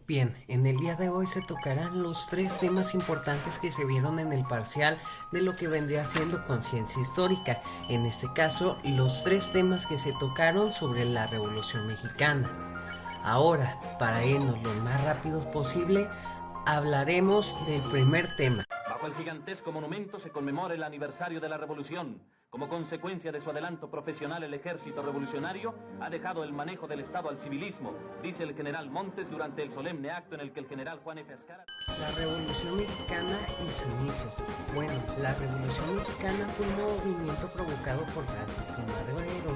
Bien, en el día de hoy se tocarán los tres temas importantes que se vieron en el parcial de lo que vendría siendo conciencia histórica. En este caso, los tres temas que se tocaron sobre la Revolución Mexicana. Ahora, para irnos lo más rápido posible, hablaremos del primer tema. Bajo el gigantesco monumento se conmemora el aniversario de la Revolución. Como consecuencia de su adelanto profesional, el ejército revolucionario ha dejado el manejo del Estado al civilismo, dice el general Montes durante el solemne acto en el que el general Juan F. Escara... La Revolución Mexicana y su inicio. Bueno, la Revolución Mexicana fue un movimiento provocado por Francisco Madero,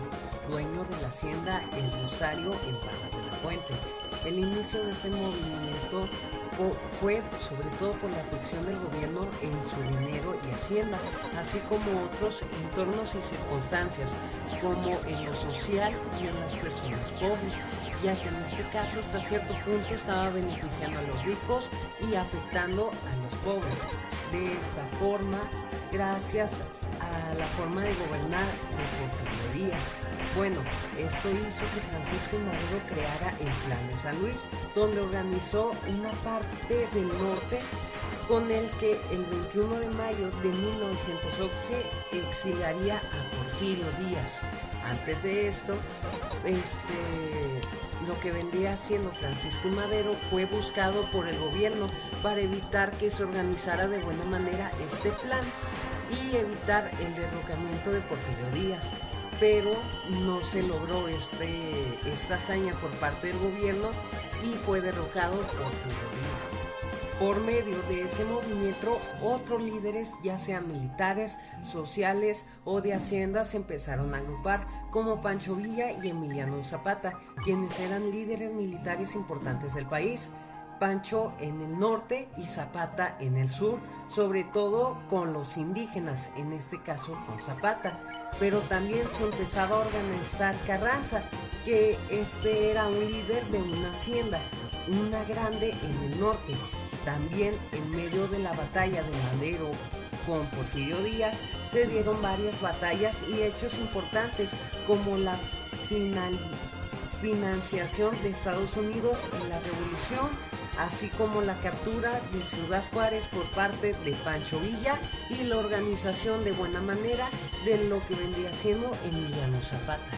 dueño de la hacienda El Rosario en Parras de la Fuente. El inicio de este movimiento fue sobre todo por la afección del gobierno en su dinero y hacienda, así como otros entornos y circunstancias, como en lo social y en las personas pobres, ya que en este caso hasta cierto punto estaba beneficiando a los ricos y afectando a los pobres. De esta forma, gracias a la forma de gobernar de Porfirio Díaz. Bueno, esto hizo que Francisco Madero creara el Plan de San Luis, donde organizó una parte del norte con el que el 21 de mayo de 1911 exiliaría a Porfirio Díaz. Antes de esto, lo que vendría siendo Francisco Madero fue buscado por el gobierno para evitar que se organizara de buena manera este plan y evitar el derrocamiento de Porfirio Díaz, pero no se logró esta hazaña por parte del gobierno y fue derrocado Porfirio Díaz. Por medio de ese movimiento, otros líderes, ya sean militares, sociales o de hacienda, se empezaron a agrupar, como Pancho Villa y Emiliano Zapata, quienes eran líderes militares importantes del país. Pancho en el norte y Zapata en el sur, sobre todo con los indígenas, en este caso con Zapata. Pero también se empezaba a organizar Carranza, que era un líder de una hacienda, una grande en el norte. También en medio de la batalla de Madero con Porfirio Díaz se dieron varias batallas y hechos importantes, como la financiación de Estados Unidos en la Revolución, así como la captura de Ciudad Juárez por parte de Pancho Villa y la organización de buena manera de lo que vendría siendo Emiliano Zapata.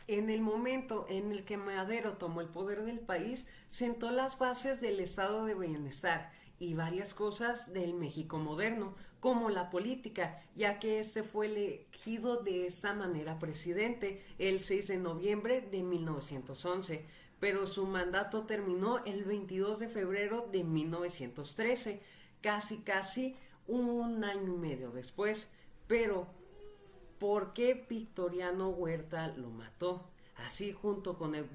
En el momento en el que Madero tomó el poder del país, sentó las bases del estado de bienestar y varias cosas del México moderno, como la política, ya que fue elegido de esta manera presidente el 6 de noviembre de 1911, pero su mandato terminó el 22 de febrero de 1913, casi un año y medio después. Pero ¿por qué Victoriano Huerta lo mató? Así, junto con el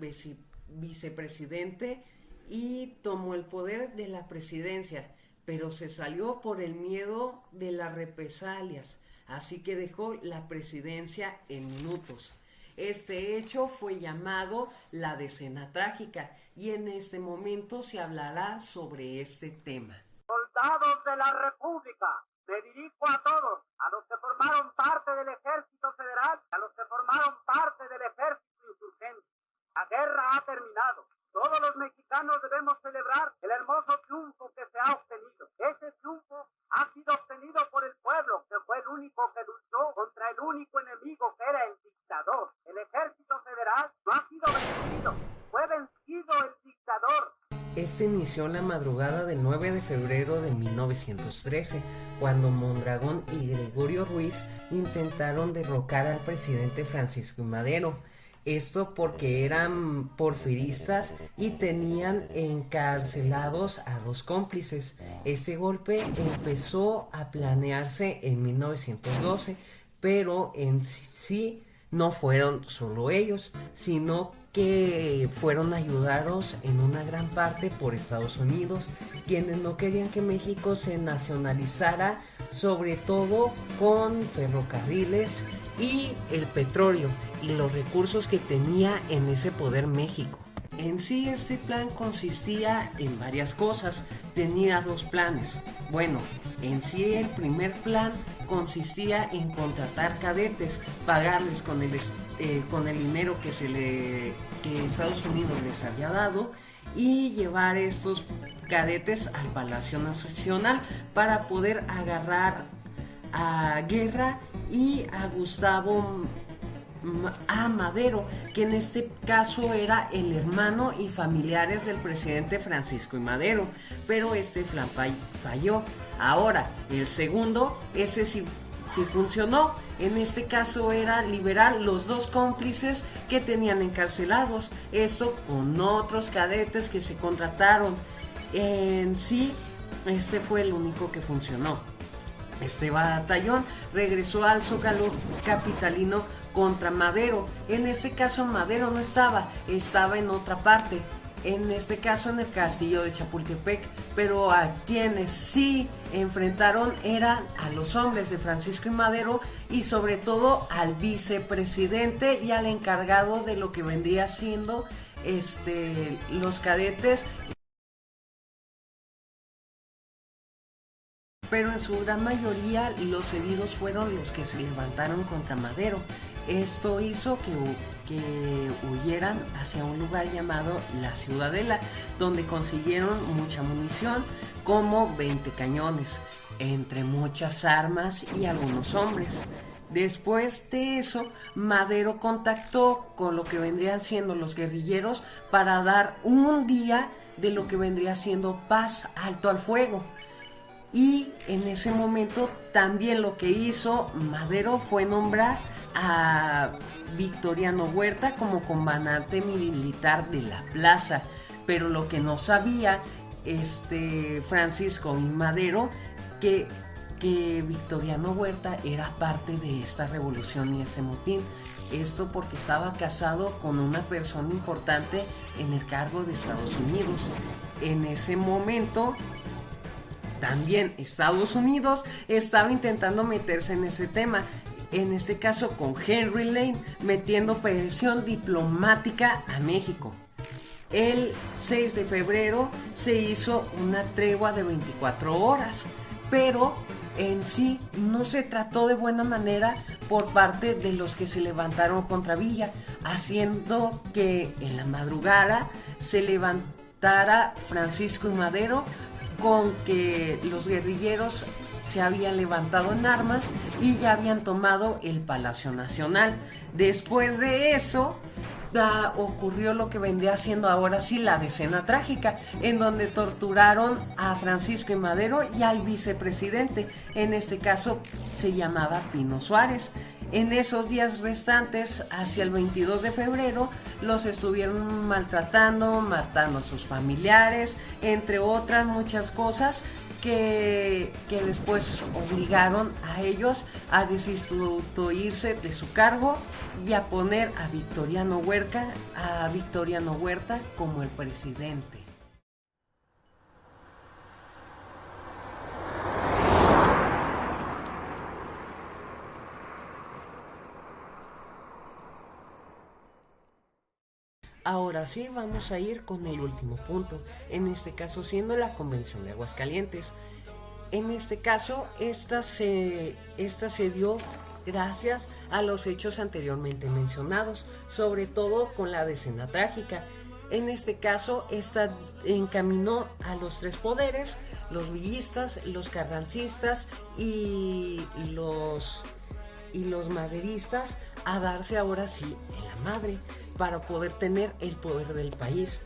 vicepresidente, y tomó el poder de la presidencia, pero se salió por el miedo de las represalias, así que dejó la presidencia en minutos. Este hecho fue llamado la Decena Trágica y en este momento se hablará sobre este tema. Soldados de la República, me dirijo a todos, a los que formaron parte del Ejército Federal, a los que formaron parte del Ejército Insurgente. La guerra ha terminado. Todos los mexicanos debemos celebrar el hermoso triunfo que se ha obtenido. Ese triunfo ha sido obtenido por el pueblo, que fue el único que luchó contra el único enemigo, que era el dictador. El Ejército Federal no ha sido vencido, fue vencido el dictador. Este inició la madrugada del 9 de febrero de 1913, cuando Mondragón y Gregorio Ruiz intentaron derrocar al presidente Francisco Madero. Esto porque eran porfiristas y tenían encarcelados a dos cómplices. Este golpe empezó a planearse en 1912, pero en sí no fueron solo ellos, sino que fueron ayudados en una gran parte por Estados Unidos, quienes no querían que México se nacionalizara, sobre todo con ferrocarriles y el petróleo y los recursos que tenía en ese poder México. En sí, este plan consistía en varias cosas. Tenía dos planes. Bueno, en sí el primer plan consistía en contratar cadetes, pagarles con el dinero que Estados Unidos les había dado, y llevar estos cadetes al Palacio Nacional para poder agarrar a Guerra y a Gustavo A. Madero, que en este caso era el hermano y familiares del presidente Francisco I. Madero, pero este plan falló. Ahora, el segundo, ese sí funcionó. En este caso era liberar los dos cómplices que tenían encarcelados, eso con otros cadetes que se contrataron. En sí, este fue el único que funcionó. Este batallón regresó al Zócalo capitalino contra Madero. En este caso Madero no estaba en otra parte, en este caso en el castillo de Chapultepec, pero a quienes sí enfrentaron eran a los hombres de Francisco I. Madero y sobre todo al vicepresidente y al encargado de lo que vendría siendo los cadetes. Pero en su gran mayoría los heridos fueron los que se levantaron contra Madero. Esto hizo que huyeran hacia un lugar llamado La Ciudadela, donde consiguieron mucha munición, como 20 cañones, entre muchas armas y algunos hombres. Después de eso, Madero contactó con lo que vendrían siendo los guerrilleros para dar un día de lo que vendría siendo paz, alto al fuego. Y en ese momento también lo que hizo Madero fue nombrar a Victoriano Huerta como comandante militar de la plaza. Pero lo que no sabía Francisco I. Madero, que Victoriano Huerta era parte de esta revolución y ese motín. Esto porque estaba casado con una persona importante en el cargo de Estados Unidos. En ese momento también Estados Unidos estaba intentando meterse en ese tema, en este caso con Henry Lane, metiendo presión diplomática a México. El 6 de febrero se hizo una tregua de 24 horas, pero en sí no se trató de buena manera por parte de los que se levantaron contra Villa, haciendo que en la madrugada se levantara Francisco I. Madero con que los guerrilleros se habían levantado en armas y ya habían tomado el Palacio Nacional. Después de eso ocurrió lo que vendría siendo ahora sí la decena trágica, en donde torturaron a Francisco I. Madero y al vicepresidente. En este caso se llamaba Pino Suárez. En esos días restantes, hacia el 22 de febrero, los estuvieron maltratando, matando a sus familiares, entre otras muchas cosas que después obligaron a ellos a destituirse de su cargo y a poner a Victoriano Huerta como el presidente. Ahora sí vamos a ir con el último punto, en este caso siendo la Convención de Aguascalientes. En este caso, esta se dio gracias a los hechos anteriormente mencionados, sobre todo con la decena trágica. En este caso, esta encaminó a los tres poderes, los villistas, los carrancistas y los maderistas, a darse ahora sí en la madre, para poder tener el poder del país.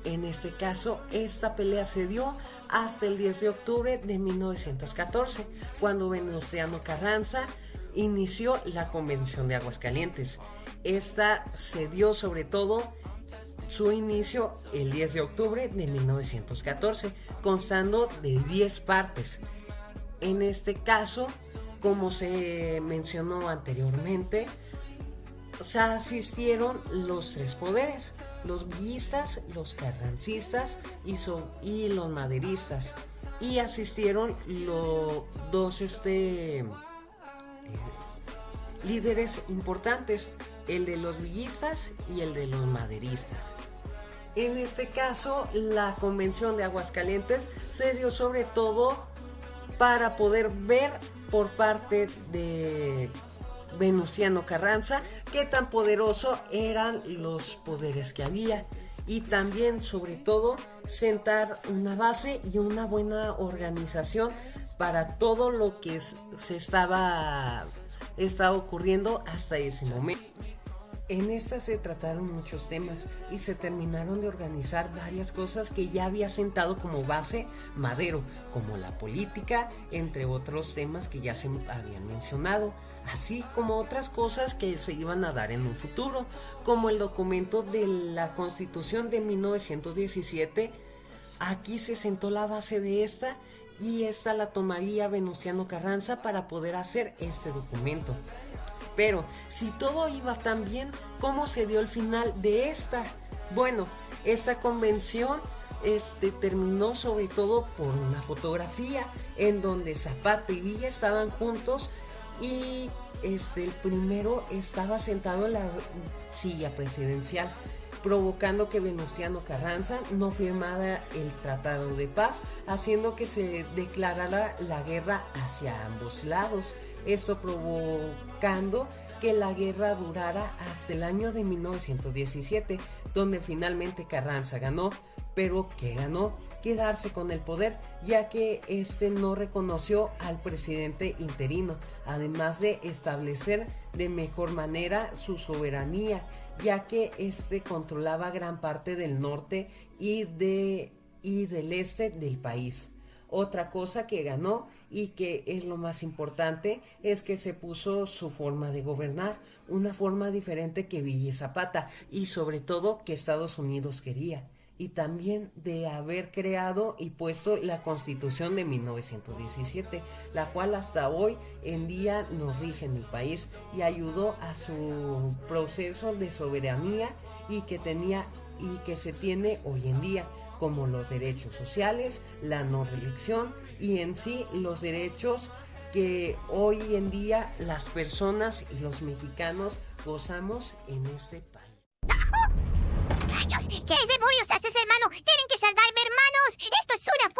En este caso, esta pelea se dio hasta el 10 de octubre de 1914, cuando Venustiano Carranza inició la Convención de Aguascalientes. Esta se dio sobre todo su inicio el 10 de octubre de 1914, constando de 10 partes. En este caso, como se mencionó anteriormente, se asistieron los tres poderes, los villistas, los carrancistas y los maderistas, y asistieron los dos líderes importantes, el de los villistas y el de los maderistas. En este caso, la Convención de Aguascalientes se dio sobre todo para poder ver por parte de Venustiano Carranza qué tan poderoso eran los poderes que había. y también, sobre todo, sentar una base y una buena organización para todo lo que estaba ocurriendo hasta ese momento. En esta se trataron muchos temas y se terminaron de organizar varias cosas que ya había sentado como base Madero, como la política, entre otros temas que ya se habían mencionado, así como otras cosas que se iban a dar en un futuro, como el documento de la Constitución de 1917. Aquí se sentó la base de esta y esta la tomaría Venustiano Carranza para poder hacer este documento. Pero, si todo iba tan bien, ¿cómo se dio el final de esta? Bueno, esta convención terminó sobre todo por una fotografía en donde Zapata y Villa estaban juntos y el primero estaba sentado en la silla presidencial, provocando que Venustiano Carranza no firmara el Tratado de Paz, haciendo que se declarara la guerra hacia ambos lados. Esto provocando que la guerra durara hasta el año de 1917, donde finalmente Carranza ganó, pero ¿qué ganó? Quedarse con el poder, ya que no reconoció al presidente interino, además de establecer de mejor manera su soberanía, ya que controlaba gran parte del norte y del este del país. Otra cosa que ganó y que es lo más importante es que se puso su forma de gobernar, una forma diferente que Villa y Zapata, y sobre todo que Estados Unidos quería, y también de haber creado y puesto la Constitución de 1917, la cual hasta hoy en día nos rige en el país y ayudó a su proceso de soberanía y que se tiene hoy en día, como los derechos sociales, la no reelección y en sí los derechos que hoy en día las personas y los mexicanos gozamos en este país. ¡Rayos! ¿Qué demonios haces, hermano? ¡Tienen que salvarme, hermanos! ¡Esto es una